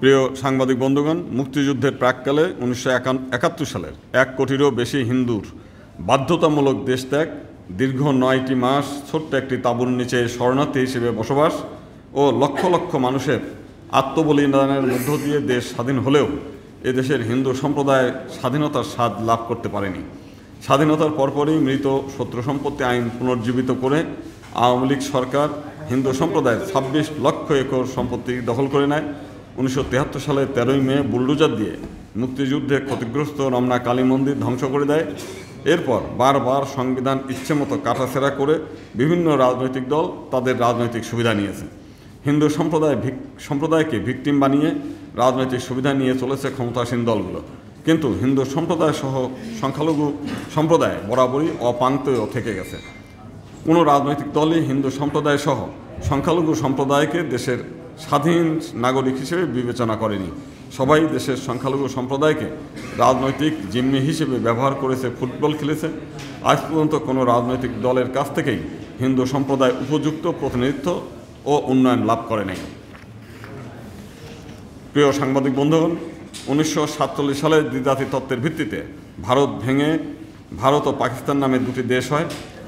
প্রিয় সাংবাদিক বন্ধুগণ, মুক্তিযুদ্ধের প্রাককালে 1971 সালের 1 কোটিরও বেশি হিন্দুর বাধ্যতামূলক দেশত্যাগ, দীর্ঘ 9টি মাস ছোট্ট একটি তাঁবুর নিচে শরণার্থী হিসেবে বসবাস ও লক্ষ লক্ষ মানুষের আত্মবলিদানের মধ্য দিয়ে দেশ স্বাধীন হলেও এদেশের হিন্দু সম্প্রদায় স্বাধীনতার স্বাদ লাভ করতে পারেনি। স্বাধীনতার পরপরই মৃত শত্রু সম্পত্তি আইন পুনর্জীবিত করে আওয়ামী লীগ সরকার হিন্দু সম্প্রদায়ের 26 লক্ষ একর সম্পত্তি দখল করে নেয়। 1973 সালের 13ই মে বুলডোজার দিয়ে মুক্তিযুদ্ধে ক্ষতিগ্রস্ত রমনা কালী মন্দির ধ্বংস করে দেয়। এরপর বারবার সংবিধান ইচ্ছেমতো কাটাছেঁড়া করে বিভিন্ন রাজনৈতিক দল তাদের রাজনৈতিক সুবিধা নিয়েছে। হিন্দু সম্প্রদায়কে ভিকটিম বানিয়ে রাজনৈতিক সুবিধা নিয়ে চলেছে ক্ষমতাসীন দলগুলো। কিন্তু হিন্দু সম্প্রদায় সহ সংখ্যালঘু সম্প্রদায় বরাবরই অপাঙ্ক্তেয় থেকে গেছে। কোনো রাজনৈতিক দলই হিন্দু সম্প্রদায় সহ সংখ্যালঘু সম্প্রদায়কে দেশের স্বাধীন নাগরিক হিসেবে বিবেচনা করেনি। সবাই দেশের সংখ্যালঘু সম্প্রদায়কে রাজনৈতিক জিম্মি হিসেবে ব্যবহার করেছে, ফুটবল খেলেছে। আজ পর্যন্ত কোনো রাজনৈতিক দলের কাছ থেকেই হিন্দু সম্প্রদায় উপযুক্ত প্রতিনিধিত্ব ও উন্নয়ন লাভ করে নাই। প্রিয় সাংবাদিক বন্ধুগণ, 1947 সালে দ্বিজাতি তত্ত্বের ভিত্তিতে ভারত ভেঙে ভারত ও পাকিস্তান নামে দুটি দেশ হয়।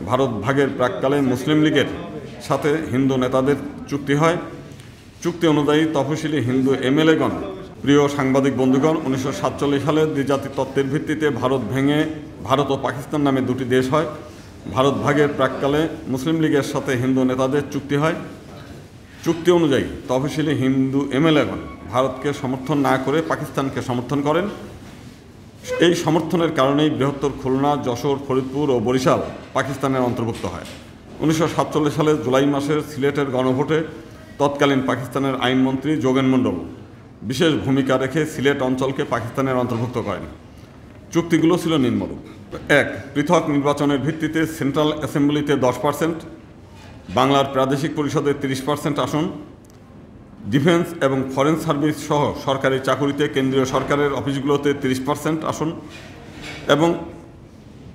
ভারত ভাগের প্রাককালে মুসলিম লীগের সাথে হিন্দু নেতাদের চুক্তি হয়। চুক্তি অনুযায়ী তফসিলি হিন্দু এমএলএগণ, প্রিয় সাংবাদিক বন্ধুগণ, 1947 সালে দ্বিজাতি তত্ত্বের ভিত্তিতে ভারত ভেঙে ভারত ও পাকিস্তান নামে দুটি দেশ হয়। ভারত ভাগের প্রাককালে মুসলিম লীগের সাথে হিন্দু নেতাদের চুক্তি হয়। চুক্তি অনুযায়ী তফসিলি হিন্দু এমএলএগণ ভারতকে সমর্থন না করে পাকিস্তানকে সমর্থন করেন। এই সমর্থনের কারণেই বৃহত্তর খুলনা, যশোর, ফরিদপুর ও বরিশাল পাকিস্তানের অন্তর্ভুক্ত হয়। 1947 সালের জুলাই মাসের সিলেটের গণভোটে তৎকালীন পাকিস্তানের আইনমন্ত্রী যোগেন মণ্ডল বিশেষ ভূমিকা রেখে সিলেট অঞ্চলকে পাকিস্তানের অন্তর্ভুক্ত করেন। চুক্তিগুলো ছিল নিম্নরূপ: 1. পৃথক নির্বাচনের ভিত্তিতে সেন্ট্রাল অ্যাসেম্বলিতে 10%, বাংলার প্রাদেশিক পরিষদে 30% আসন, ডিফেন্স এবং ফরেন সার্ভিস সহ সরকারি চাকুরিতে কেন্দ্রীয় সরকারের অফিসগুলোতে 30% আসন এবং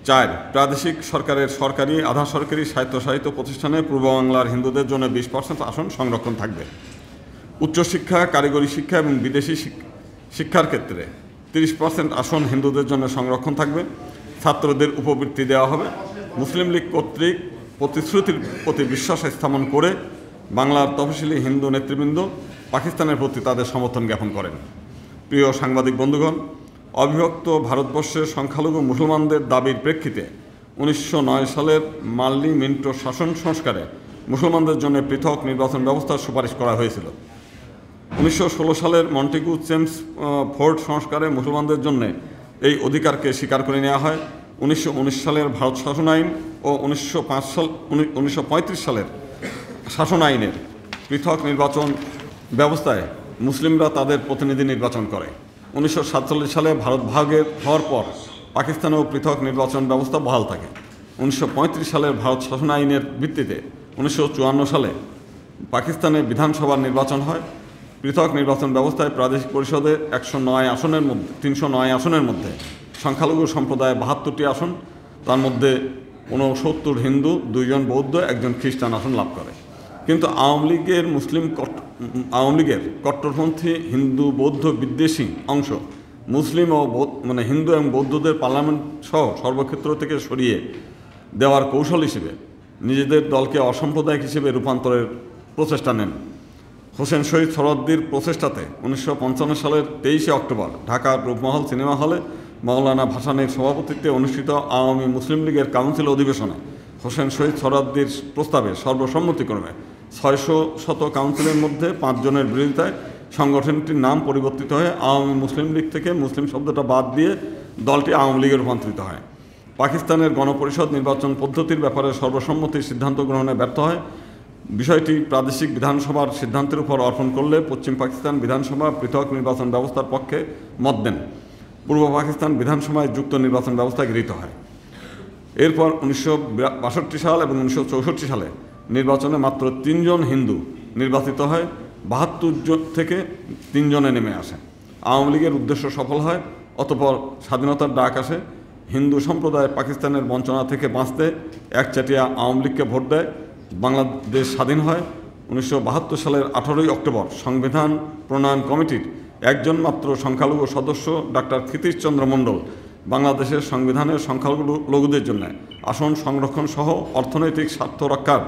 4. প্রাদেশিক সরকারের সরকারি, আধা সরকারি, স্বায়ত্তশাসিত প্রতিষ্ঠানে পূর্ব বাংলার হিন্দুদের জন্য 20% আসন সংরক্ষণ থাকবে। উচ্চশিক্ষা, কারিগরি শিক্ষা এবং বিদেশি শিক্ষার ক্ষেত্রে 30% আসন হিন্দুদের জন্য সংরক্ষণ থাকবে। ছাত্রদের উপবৃত্তি দেওয়া হবে। মুসলিম লীগ কর্তৃক প্রতিশ্রুতির প্রতি বিশ্বাস স্থাপন করে বাংলার তফসিলি হিন্দু নেতৃবৃন্দ পাকিস্তানের প্রতি তাদের সমর্থন জ্ঞাপন করেন। প্রিয় সাংবাদিক বন্ধুগণ, অবিভক্ত ভারতবর্ষের সংখ্যালঘু মুসলমানদের দাবির প্রেক্ষিতে 1909 সালের মার্লি মিন্টো শাসন সংস্কারে মুসলমানদের জন্য পৃথক নির্বাচন ব্যবস্থার সুপারিশ করা হয়েছিল। 1916 সালের মন্টেগু চেমস ফোর্ড সংস্কারে মুসলমানদের জন্য এই অধিকারকে স্বীকার করে নেওয়া হয়। 1919 সালের ভারত শাসন আইন ও 1935 সালের শাসন আইনের পৃথক নির্বাচন ব্যবস্থায় মুসলিমরা তাদের প্রতিনিধি নির্বাচন করে। 1947 সালে ভারত ভাগের হওয়ার পর পাকিস্তানেও পৃথক নির্বাচন ব্যবস্থা বহাল থাকে। 1935 সালের ভারত শাসন আইনের ভিত্তিতে 1954 সালে পাকিস্তানে বিধানসভার নির্বাচন হয়। পৃথক নির্বাচন ব্যবস্থায় প্রাদেশিক পরিষদে 309 আসনের মধ্যে সংখ্যালঘু সম্প্রদায় 72টি আসন, তার মধ্যে 69 হিন্দু, 2 জন বৌদ্ধ, 1 জন খ্রিস্টান আসন লাভ করে। কিন্তু আওয়ামী লীগের কট্টরপন্থী হিন্দু বৌদ্ধ বিদ্বেষী অংশ মুসলিম ও হিন্দু এবং বৌদ্ধদের পার্লামেন্ট সহ সর্বক্ষেত্র থেকে সরিয়ে দেওয়ার কৌশল হিসেবে নিজেদের দলকে অসাম্প্রদায়িক হিসেবে রূপান্তরের প্রচেষ্টা নেন। হোসেন শহীদ সোহরাওয়ার্দীর প্রচেষ্টাতে 1955 সালের 23 অক্টোবর ঢাকার রূপমহল সিনেমা হলে মওলানা ভাসানীর সভাপতিত্বে অনুষ্ঠিত আওয়ামী মুসলিম লীগের কাউন্সিল অধিবেশনে হোসেন শহীদ সোহরাওয়ার্দীর প্রস্তাবে সর্বসম্মতিক্রমে 600 কাউন্সিলের মধ্যে 5 জনের বিরোধিতায় সংগঠনটির নাম পরিবর্তিত হয়ে আওয়ামী মুসলিম লীগ থেকে মুসলিম শব্দটা বাদ দিয়ে দলটি আওয়ামী লীগে রূপান্তরিত হয়। পাকিস্তানের গণপরিষদ নির্বাচন পদ্ধতির ব্যাপারে সর্বসম্মতির সিদ্ধান্ত গ্রহণে ব্যর্থ হয়। বিষয়টি প্রাদেশিক বিধানসভার সিদ্ধান্তের উপর অর্পণ করলে পশ্চিম পাকিস্তান বিধানসভা পৃথক নির্বাচন ব্যবস্থার পক্ষে মত দেন। পূর্ব পাকিস্তান বিধানসভায় যুক্ত নির্বাচন ব্যবস্থা গৃহীত হয়। এরপর 1962 সাল এবং 1964 সালে নির্বাচনে মাত্র 3 জন হিন্দু নির্বাচিত হয়। 72 জন থেকে 3 জনে নেমে আসে। আওয়ামী লীগের উদ্দেশ্য সফল হয়। অতঃপর স্বাধীনতার ডাক আসে। হিন্দু সম্প্রদায় পাকিস্তানের বঞ্চনা থেকে বাঁচতে একচাটিয়া আওয়ামী লীগকে ভোট দেয়। বাংলাদেশ স্বাধীন হয়। 1972 সালের 18 অক্টোবর সংবিধান প্রণয়ন কমিটির একজন মাত্র সংখ্যালঘু সদস্য ডাক্তার ক্ষিতীশচন্দ্র মণ্ডল বাংলাদেশের সংবিধানের সংখ্যালঘুদের জন্য আসন সংরক্ষণ সহ অর্থনৈতিক স্বার্থ রক্ষার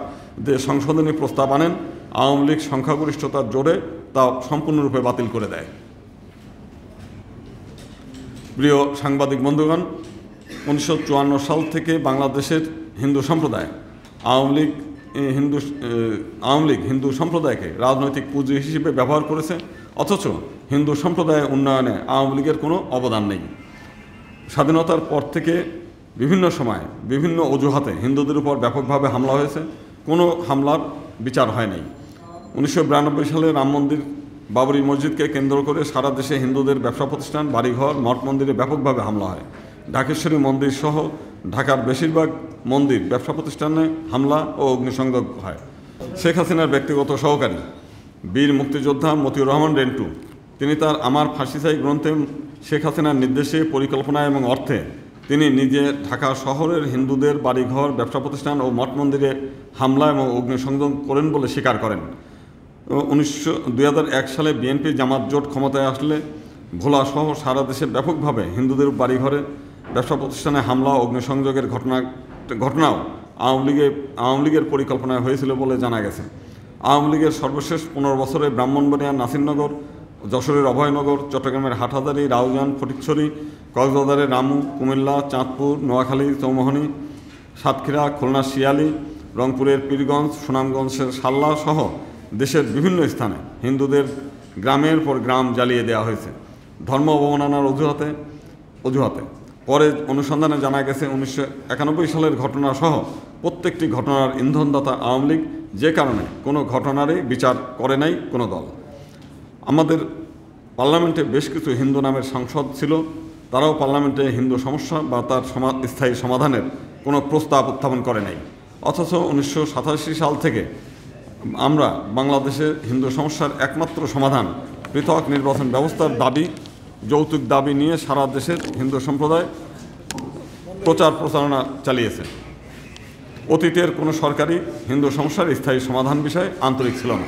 যে সংশোধনী প্রস্তাব আনেন, আওয়ামী লীগ সংখ্যাগরিষ্ঠতার জোরে তা সম্পূর্ণরূপে বাতিল করে দেয়। প্রিয় সাংবাদিক বন্ধুগণ, 1954 সাল থেকে বাংলাদেশের হিন্দু সম্প্রদায় আওয়ামী লীগ হিন্দু সম্প্রদায়কে রাজনৈতিক পুঁজি হিসেবে ব্যবহার করেছে, অথচ হিন্দু সম্প্রদায়ের উন্নয়নে আওয়ামী লীগের কোনো অবদান নেই। স্বাধীনতার পর থেকে বিভিন্ন সময় বিভিন্ন অজুহাতে হিন্দুদের উপর ব্যাপকভাবে হামলা হয়েছে, কোনো হামলার বিচার হয় নাই। 1992 সালে রাম মন্দির, বাবরি মসজিদকে কেন্দ্র করে সারা দেশে হিন্দুদের ব্যবসা প্রতিষ্ঠান, বাড়িঘর, মঠ মন্দিরে ব্যাপকভাবে হামলা হয়। ঢাকেশ্বরী মন্দির সহ ঢাকার বেশিরভাগ মন্দির, ব্যবসা প্রতিষ্ঠানে হামলা ও অগ্নিসংযোগ হয়। শেখ হাসিনার ব্যক্তিগত সহকারী বীর মুক্তিযোদ্ধা মতিউর রহমান রেন্টু, তিনি তার আমার ফাঁসি চাই গ্রন্থে শেখ হাসিনার নির্দেশে, পরিকল্পনা এবং অর্থে তিনি নিজে ঢাকা শহরের হিন্দুদের বাড়িঘর, ব্যবসা প্রতিষ্ঠান ও মঠ মন্দিরে হামলা এবং অগ্নিসংযোগ করেন বলে স্বীকার করেন। 2001 সালে বিএনপি জামাত জোট ক্ষমতায় আসলে ভোলা সহ সারা দেশে ব্যাপকভাবে হিন্দুদের বাড়িঘরে, ব্যবসা প্রতিষ্ঠানে হামলা, অগ্নিসংযোগের ঘটনাও আওয়ামী লীগের পরিকল্পনায় হয়েছিল বলে জানা গেছে। আওয়ামী লীগের সর্বশেষ 15 বছরে ব্রাহ্মণবাড়িয়া, নাসিরনগর, যশোরের অভয়নগর, চট্টগ্রামের হাটহাজারী, রাউজান, ফটিকছড়ি, কক্সবাজারের রামু, কুমিল্লা, চাঁদপুর, নোয়াখালী, চৌমোহনী, সাতক্ষীরা, খুলনা শিয়ালী, রংপুরের পীরগঞ্জ, সুনামগঞ্জের সাল্লা সহ দেশের বিভিন্ন স্থানে হিন্দুদের গ্রামের পর গ্রাম জ্বালিয়ে দেওয়া হয়েছে ধর্ম অবমাননার অজুহাতে। পরে অনুসন্ধানে জানা গেছে 1991 সালের ঘটনা সহ প্রত্যেকটি ঘটনার ইন্ধনদাতা আওয়ামী লীগ, যে কারণে কোনো ঘটনারই বিচার করে নাই কোনো দল। আমাদের পার্লামেন্টে বেশ কিছু হিন্দু নামের সাংসদ ছিল, তারাও পার্লামেন্টে হিন্দু সমস্যা বা তার স্থায়ী সমাধানের কোনো প্রস্তাব উত্থাপন করে নাই। অথচ 1987 সাল থেকে আমরা বাংলাদেশে হিন্দু সমস্যার একমাত্র সমাধান পৃথক নির্বাচন ব্যবস্থার দাবি, যৌতুক দাবি নিয়ে সারা দেশের হিন্দু সম্প্রদায় প্রচারণা চালিয়েছে। অতীতের কোনো সরকারই হিন্দু সমস্যার স্থায়ী সমাধান বিষয়ে আন্তরিক ছিল না।